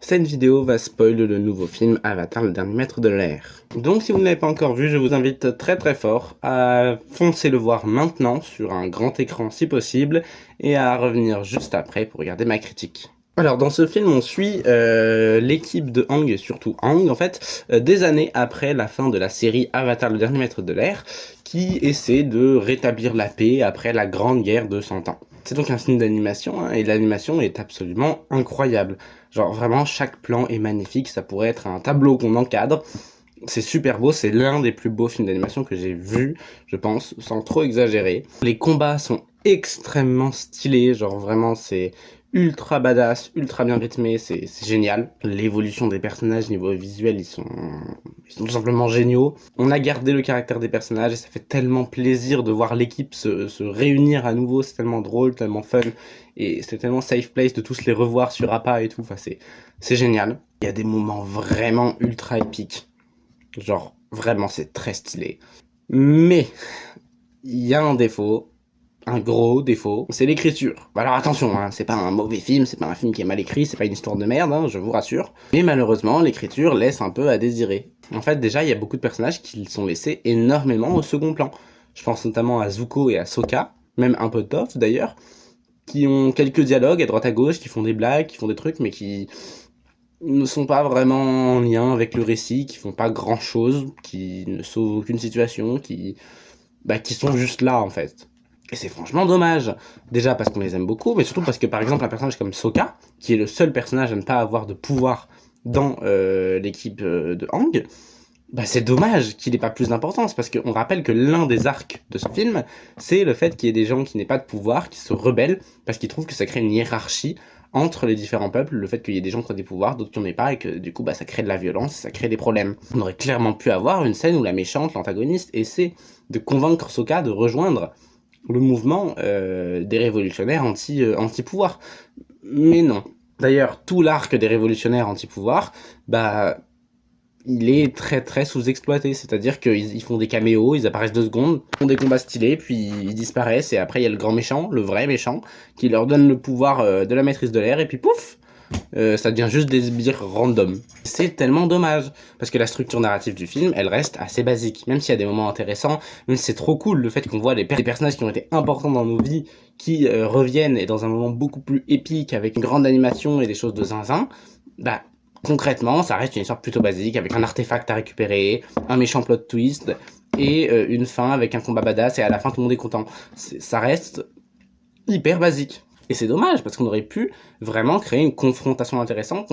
Cette vidéo va spoiler le nouveau film Avatar, le dernier maître de l'air. Donc si vous ne l'avez pas encore vu, je vous invite très fort à foncer le voir maintenant sur un grand écran si possible et à revenir juste après pour regarder ma critique. Alors dans ce film on suit l'équipe de Aang, et surtout Aang en fait, des années après la fin de la série Avatar, le dernier maître de l'air, qui essaie de rétablir la paix après la grande guerre de 100 ans. C'est donc un film d'animation, hein, et l'animation est absolument incroyable. Genre vraiment chaque plan est magnifique, ça pourrait être un tableau qu'on encadre. C'est super beau, c'est l'un des plus beaux films d'animation que j'ai vu, je pense, sans trop exagérer. Les combats sont extrêmement stylés, genre vraiment c'est ultra badass, ultra bien rythmé, c'est génial. L'évolution des personnages niveau visuel, ils sont tout simplement géniaux. On a gardé le caractère des personnages et ça fait tellement plaisir de voir l'équipe se réunir à nouveau, c'est tellement drôle, tellement fun, et c'est tellement safe place de tous les revoir sur Appa et tout, enfin c'est génial. Il y a des moments vraiment ultra épiques. Genre, vraiment, c'est très stylé. Mais, il y a un défaut, un gros défaut, c'est l'écriture. Alors attention, hein, c'est pas un mauvais film, c'est pas un film qui est mal écrit, c'est pas une histoire de merde, hein, je vous rassure. Mais malheureusement, l'écriture laisse un peu à désirer. En fait, déjà, il y a beaucoup de personnages qui sont laissés énormément au second plan. Je pense notamment à Zuko et à Sokka, même un peu Toph d'ailleurs, qui ont quelques dialogues à droite à gauche, qui font des blagues, qui font des trucs, mais qui ne sont pas vraiment en lien avec le récit, qui font pas grand chose, qui ne sauvent aucune situation, qui sont juste là en fait. Et c'est franchement dommage. Déjà parce qu'on les aime beaucoup, mais surtout parce que par exemple un personnage comme Sokka, qui est le seul personnage à ne pas avoir de pouvoir dans l'équipe de Aang, c'est dommage qu'il n'ait pas plus d'importance, parce qu'on rappelle que l'un des arcs de ce film, c'est le fait qu'il y ait des gens qui n'aient pas de pouvoir, qui se rebellent, parce qu'ils trouvent que ça crée une hiérarchie entre les différents peuples, le fait qu'il y ait des gens qui ont des pouvoirs, d'autres qui n'en aient pas, et que du coup ça crée de la violence, ça crée des problèmes. On aurait clairement pu avoir une scène où la méchante, l'antagoniste, essaie de convaincre Sokka de rejoindre le mouvement des révolutionnaires anti-pouvoir. Mais non. D'ailleurs, tout l'arc des révolutionnaires anti-pouvoir, il est très sous-exploité, c'est-à-dire qu'ils font des caméos, ils apparaissent 2 secondes, font des combats stylés, puis ils disparaissent, et après il y a le grand méchant, le vrai méchant, qui leur donne le pouvoir de la maîtrise de l'air, et puis pouf, ça devient juste des sbires random. C'est tellement dommage, parce que la structure narrative du film, elle reste assez basique, même s'il y a des moments intéressants, même si c'est trop cool le fait qu'on voit des personnages qui ont été importants dans nos vies, qui reviennent, et dans un moment beaucoup plus épique, avec une grande animation et des choses de zinzin, concrètement, ça reste une histoire plutôt basique, avec un artefact à récupérer, un méchant plot twist, et une fin avec un combat badass, et à la fin tout le monde est content. Ça reste hyper basique. Et c'est dommage, parce qu'on aurait pu vraiment créer une confrontation intéressante,